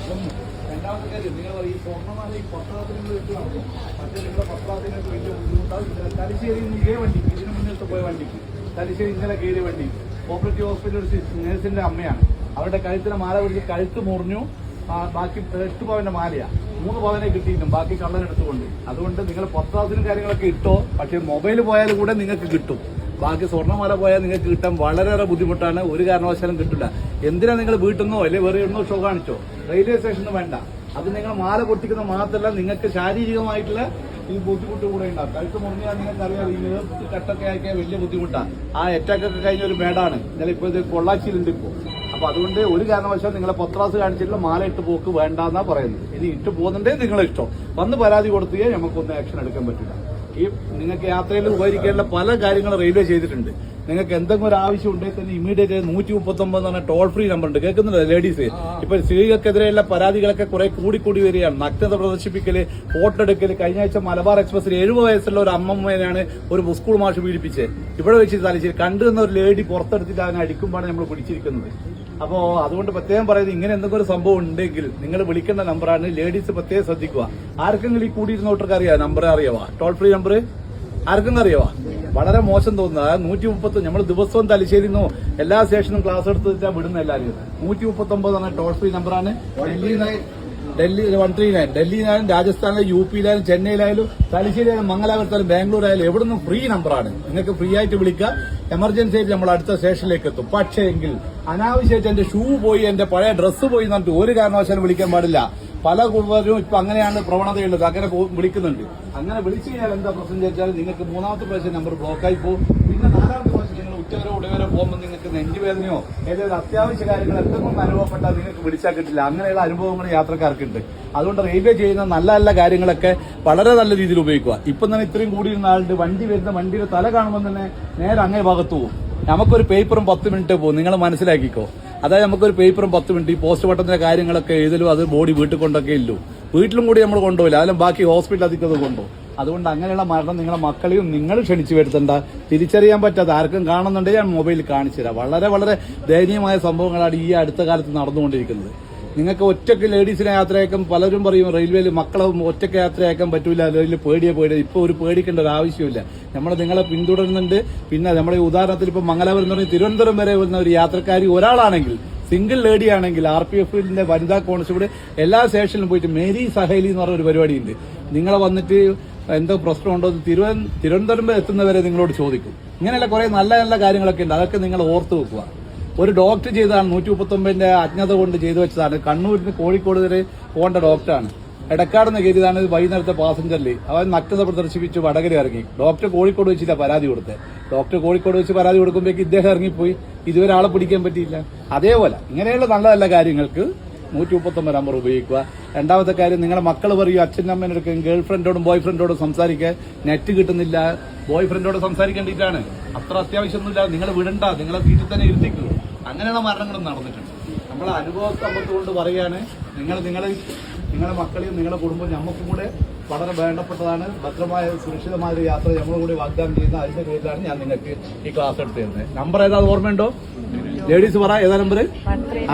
രണ്ടാമത്തെ കാര്യം നിങ്ങൾ ഈ സ്വർണ്ണമാല ഈ പത്രാത്തിൽ നിങ്ങൾ കിട്ടുകയാണല്ലോ, മറ്റേ നിങ്ങളുടെ പത്രാത്തിനൊക്കെ വലിയ ബുദ്ധിമുട്ടാണ്. തലശ്ശേരിയിൽ നിന്ന് ഇതേ വണ്ടിക്ക്, ഇതിന് മുന്നിലത്തെ പോയ വണ്ടിക്ക്, തലശ്ശേരി ഇന്നലെ കയറിയ വണ്ടി കോപ്പറേറ്റീവ് ഹോസ്പിറ്റൽ നേഴ്സിന്റെ അമ്മയാണ്. അവരുടെ കഴുത്തിന് മാല പിടിച്ച് കഴുത്ത് മുറിഞ്ഞു. ബാക്കി 8 പവന്റെ മാലയാണ്, 3 പവനെ കിട്ടിയിട്ടും ബാക്കി കള്ളനെടുത്തുകൊണ്ട്. അതുകൊണ്ട് നിങ്ങൾ പത്രാത്തിനും കാര്യങ്ങളൊക്കെ ഇട്ടോ, പക്ഷേ മൊബൈൽ പോയാലും കൂടെ നിങ്ങൾക്ക് കിട്ടും. ബാക്കി സ്വർണ്ണമാല പോയാൽ നിങ്ങൾക്ക് കിട്ടാൻ വളരെയേറെ ബുദ്ധിമുട്ടാണ്. ഒരു കാരണവശാലും കിട്ടില്ല. എന്തിനാ നിങ്ങൾ വീട്ടിൽ നിന്നോ അല്ലെങ്കിൽ വേറെ എവിടുന്നോ ഷോ കാണിച്ചോ, റെയിൽവേ സ്റ്റേഷനിൽ വേണ്ട. അത് നിങ്ങൾ മാല പൊട്ടിക്കുന്ന മാത്രമല്ല, നിങ്ങൾക്ക് ശാരീരികമായിട്ടുള്ള ഈ ബുദ്ധിമുട്ട് കൂടെ ഉണ്ടാകും. കഴുത്ത് മുറിഞ്ഞാൽ നിങ്ങൾക്കറിയാം, ഈ നേതൃത്വത്തിൽ കട്ടൊക്കെ ആക്കിയാൽ വലിയ ബുദ്ധിമുട്ടാണ്. ആ അറ്റാക്കൊക്കെ കഴിഞ്ഞ ഒരു മേടാണ് ഇന്നലെ. ഇപ്പോൾ ഇത് പൊള്ളാച്ചിയിലുണ്ട് ഇപ്പോൾ. അപ്പൊ അതുകൊണ്ട് ഒരു കാരണവശാലും നിങ്ങളെ പത്രാസ് കാണിച്ചിട്ടുള്ള മാല ഇട്ട് പോക്ക് വേണ്ടെന്നാ പറയുന്നത്. ഇനി ഇട്ട് പോകുന്നുണ്ടേ നിങ്ങളെ ഇഷ്ടം. വന്ന് പരാതി കൊടുത്തുകയെ നമുക്കൊന്നും ആക്ഷൻ എടുക്കാൻ പറ്റില്ല. ഈ നിങ്ങൾക്ക് യാത്രയിൽ ഉപകരിക്കാനുള്ള പല കാര്യങ്ങളും റെയിൽവേ ചെയ്തിട്ടുണ്ട്. നിങ്ങൾക്ക് എന്തെങ്കിലും ഒരു ആവശ്യം ഉണ്ടെങ്കിൽ തന്നെ ഇമ്മീഡിയറ്റ് 139 എന്ന് പറഞ്ഞ ടോൾ ഫ്രീ നമ്പർ ഉണ്ട്. കേൾക്കുന്നില്ല ലേഡീസ്? ഇപ്പൊ സ്ത്രീകൾക്കെതിരെയുള്ള പരാതികളൊക്കെ കുറെ കൂടി വരികയാണ്. നഗ്നത പ്രദർശിപ്പിക്കല്, ഫോട്ടോ എടുക്കല്. കഴിഞ്ഞ ആഴ്ച മലബാർ എക്സ്പ്രസിൽ 70 വയസ്സുള്ള ഒരു അമ്മമ്മേനാണ് ഒരു സ്കൂൾ മാഷ് പീഡിപ്പിച്ചത്. ഇവിടെ വെച്ച് തലശ്ശേരി കണ്ടുവന്ന ഒരു ലേഡി പുറത്തെടുത്തിട്ട് അതിനെ അടിക്കുമ്പോഴാണ് നമ്മൾ പിടിച്ചിരിക്കുന്നത്. അപ്പോ അതുകൊണ്ട് പ്രത്യേകം പറയുന്നത്, ഇങ്ങനെ എന്തെങ്കിലും ഒരു സംഭവം ഉണ്ടെങ്കിൽ നിങ്ങൾ വിളിക്കേണ്ട നമ്പറാണ്. ലേഡീസ് പ്രത്യേകം ശ്രദ്ധിക്കുക. ആർക്കെങ്കിലും ഈ കൂടിയിരുന്നോട്ടർക്ക് അറിയാം, നമ്പർ അറിയാവാ, ടോൾ ഫ്രീ നമ്പർ ആർക്കും അറിയാവാ? വളരെ മോശം തോന്നുന്നത് 130. നമ്മൾ ദിവസവും തലശ്ശേരിന്നോ എല്ലാ സ്റ്റേഷനും ക്ലാസ് എടുത്തിട്ടാണ് വിടുന്ന എല്ലാവരും. 139 എന്ന ടോൾ ഫ്രീ നമ്പറാണ്. ഡൽഹി 139. ഡൽഹിയിലായാലും രാജസ്ഥാനിലും UP-യിലായാലും ചെന്നൈയിലായാലും തലശ്ശേരിയായാലും മംഗലാപുരത്തായാലും ബാംഗ്ലൂരായാലും എവിടെ നിന്നും ഫ്രീ നമ്പറാണ്. നിങ്ങൾക്ക് ഫ്രീ ആയിട്ട് വിളിക്കുക. എമർജൻസി ആയിട്ട് നമ്മൾ അടുത്ത സ്റ്റേഷനിലേക്ക് എത്തും. പക്ഷേ എങ്കിൽ അനാവശ്യമായിട്ട് എന്റെ ഷൂ പോയി, എന്റെ പഴയ ഡ്രസ്സ് പോയി എന്ന് പറഞ്ഞിട്ട് ഒരു കാരണവശാലും വിളിക്കാൻ പാടില്ല. പല കുടുംബരും ഇപ്പൊ അങ്ങനെയാണ് പ്രവണതയുള്ളത്. അങ്ങനെ വിളിക്കുന്നുണ്ട്. അങ്ങനെ വിളിച്ചു കഴിഞ്ഞാൽ എന്താ പ്രശ്നം ചോദിച്ചാൽ, നിങ്ങൾക്ക് 3ാമത്തെ പ്രാവശ്യം നമ്പർ ബ്ലോക്കായി പോകും. പിന്നെ 4ാമത്തെ പ്രാവശ്യം നിങ്ങൾ ഉച്ചവരോ ഉടവരോ പോകുമ്പോൾ നിങ്ങൾക്ക് നെഞ്ചുവേദനയോ ഏതെങ്കിലും അത്യാവശ്യ കാര്യങ്ങൾ എന്തെങ്കിലും അനുഭവപ്പെട്ടാൽ നിങ്ങൾക്ക് വിളിച്ചാൽ കിട്ടില്ല. അങ്ങനെയുള്ള അനുഭവങ്ങൾ യാത്രക്കാർക്കുണ്ട്. അതുകൊണ്ട് റെയിൽവേ ചെയ്യുന്ന നല്ല നല്ല കാര്യങ്ങളൊക്കെ വളരെ നല്ല രീതിയിൽ ഉപയോഗിക്കുക. ഇപ്പം തന്നെ ഇത്രയും കൂടിയിരുന്ന ആളുടെ വണ്ടി വരുന്ന വണ്ടിയുടെ തല കാണുമ്പോൾ തന്നെ നേരെ അങ്ങേ ഭാഗത്ത് പോകും. നമുക്കൊരു പേപ്പറും 10 മിനിറ്റ് പോകും. നിങ്ങൾ മനസ്സിലാക്കിക്കോ. അതായത് നമുക്കൊരു പേപ്പറും 10 മിനിറ്റ്, ഈ പോസ്റ്റ് പട്ടത്തിന്റെ കാര്യങ്ങളൊക്കെ എഴുതലും അത് ബോഡി വീട്ടിൽ കൊണ്ടൊക്കെ ഇല്ലു. വീട്ടിലും കൂടി നമ്മൾ കൊണ്ടുപോയില്ല, അതിലും ബാക്കി ഹോസ്പിറ്റൽ അധികം കൊണ്ടുപോകും. അതുകൊണ്ട് അങ്ങനെയുള്ള മരണം നിങ്ങളെ മക്കളെയും നിങ്ങൾ ക്ഷണിച്ചു വരുത്തണ്ട. തിരിച്ചറിയാൻ പറ്റാത്ത ആർക്കും കാണുന്നുണ്ടെങ്കിൽ ഞാൻ മൊബൈലിൽ കാണിച്ചു തരാം. വളരെ വളരെ ദയനീയമായ സംഭവങ്ങളാണ് ഈ അടുത്ത കാലത്ത് നടന്നുകൊണ്ടിരിക്കുന്നത്. നിങ്ങൾക്ക് ഒറ്റയ്ക്ക് ലേഡീസിനെ യാത്രയാക്കാൻ പലരും പറയും റെയിൽവേയിൽ മക്കളെ ഒറ്റയ്ക്ക് യാത്രയാക്കാൻ പറ്റൂല, അല്ലെങ്കിൽ പേടിയ. ഇപ്പോൾ ഒരു പേടിക്കേണ്ട ഒരു ആവശ്യമില്ല. നമ്മൾ നിങ്ങളെ പിന്തുടരുന്നുണ്ട്. പിന്നെ നമ്മുടെ ഉദാഹരണത്തിൽ ഇപ്പൊ മംഗലാപുരം എന്ന് പറഞ്ഞാൽ തിരുവനന്തപുരം വരെ വരുന്ന ഒരു യാത്രക്കാരി ഒരാളാണെങ്കിൽ, സിംഗിൾ ലേഡി ആണെങ്കിൽ, RPF-ന്റെ വനിതാ കോൺസ്റ്റബിൾ എല്ലാ സ്റ്റേഷനിലും പോയിട്ട് മേരി സഹേലി എന്ന് പറഞ്ഞ ഒരു പരിപാടിയുണ്ട്. നിങ്ങളെ വന്നിട്ട് എന്തോ പ്രശ്നമുണ്ടോ തിരുവനന്തപുരം വരെ എത്തുന്നവരെ നിങ്ങളോട് ചോദിക്കും. ഇങ്ങനെയുള്ള കുറെ നല്ല നല്ല കാര്യങ്ങളൊക്കെ ഉണ്ട്. അതൊക്കെ നിങ്ങൾ ഓർത്തു വെക്കുക. ഒരു ഡോക്ടർ ചെയ്തതാണ് 139ന്റെ അജ്ഞത കൊണ്ട് ചെയ്തു വെച്ചതാണ്. കണ്ണൂരിന് കോഴിക്കോട് വരെ പോകേണ്ട ഡോക്ടറാണ്. എടക്കാടുന്ന് കയറിയതാണ്. വൈകുന്നേരത്തെ പാസഞ്ചറിൽ അവൻ നഗ്നത പ്രദർശിപ്പിച്ച് വടകര ഇറങ്ങി. ഡോക്ടർ കോഴിക്കോട് വെച്ചില്ല പരാതി കൊടുത്തത്. ഡോക്ടർ കോഴിക്കോട് വെച്ച് പരാതി കൊടുക്കുമ്പോഴേക്ക് ഇദ്ദേഹം ഇറങ്ങിപ്പോയി. ഇതുവരെ ആളെ പിടിക്കാൻ പറ്റിയില്ല. അതേപോലെ ഇങ്ങനെയുള്ള നല്ല നല്ല കാര്യങ്ങൾക്ക് 139 നമ്പർ ഉപയോഗിക്കുക. രണ്ടാമത്തെ കാര്യം, നിങ്ങളുടെ മക്കൾ പറയും അച്ഛനും അമ്മേനെടുക്കും ഗേൾ ഫ്രണ്ടോടും ബോയ് ഫ്രണ്ടോടും സംസാരിക്കാൻ നെറ്റ് കിട്ടുന്നില്ല. ബോയ് ഫ്രണ്ടോട് സംസാരിക്കേണ്ടിയിട്ടാണ്. അത്ര അത്യാവശ്യമൊന്നുമില്ല. നിങ്ങൾ വിടണ്ട, നിങ്ങളെ വീട്ടിൽ തന്നെ ഇരുത്തിക്കൂ. അങ്ങനെയുള്ള മരണങ്ങളും നടന്നിട്ടുണ്ട്. നമ്മളെ അനുഭവ സമ്പത്ത് കൊണ്ട് പറയാണ്, നിങ്ങളുടെ മക്കളെയും നിങ്ങളുടെ കുടുംബം നമുക്കും കൂടെ വളരെ വേണ്ടപ്പെട്ടതാണ്. ഭദ്രമായ സുരക്ഷിതമായ ഒരു യാത്ര നമ്മളും കൂടി വാഗ്ദാനം ചെയ്യുന്ന അതിന്റെ പേരിലാണ് ഞാൻ നിങ്ങൾക്ക് ഈ ക്ലാസ് എടുത്തു തരുന്നത്. നമ്പർ ഏതാ ഓർമ്മയുണ്ടോ? ലേഡീസ് പറ, ഏതാ നമ്പർ?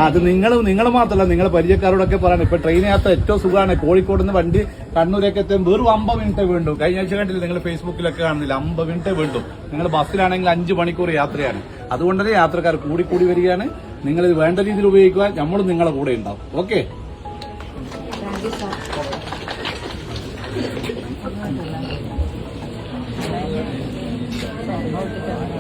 അത് നിങ്ങൾ മാത്രമല്ല, നിങ്ങളെ പരിചയക്കാരോടൊക്കെ പറയണം. ഇപ്പൊ ട്രെയിൻ യാത്ര ഏറ്റവും സുഖമാണ്. കോഴിക്കോട് നിന്ന് വണ്ടി കണ്ണൂരൊക്കെ എത്താൻ വെറും 50 മിനിറ്റ് വേണ്ടു. കഴിഞ്ഞ ആഴ്ച കണ്ടില്ല നിങ്ങൾ ഫേസ്ബുക്കിലൊക്കെ കാണുന്നില്ല, 50 മിനിറ്റ് വേണ്ടു. നിങ്ങൾ ബസ്സിലാണെങ്കിൽ 5 മണിക്കൂർ യാത്രയാണ്. അതുകൊണ്ട് തന്നെ യാത്രക്കാർ കൂടി വരികയാണ്. നിങ്ങൾ ഇത് വേണ്ട രീതിയിൽ ഉപയോഗിക്കുക. നമ്മളും നിങ്ങളെ കൂടെ ഉണ്ടാവും. ഓക്കെ. Thank you.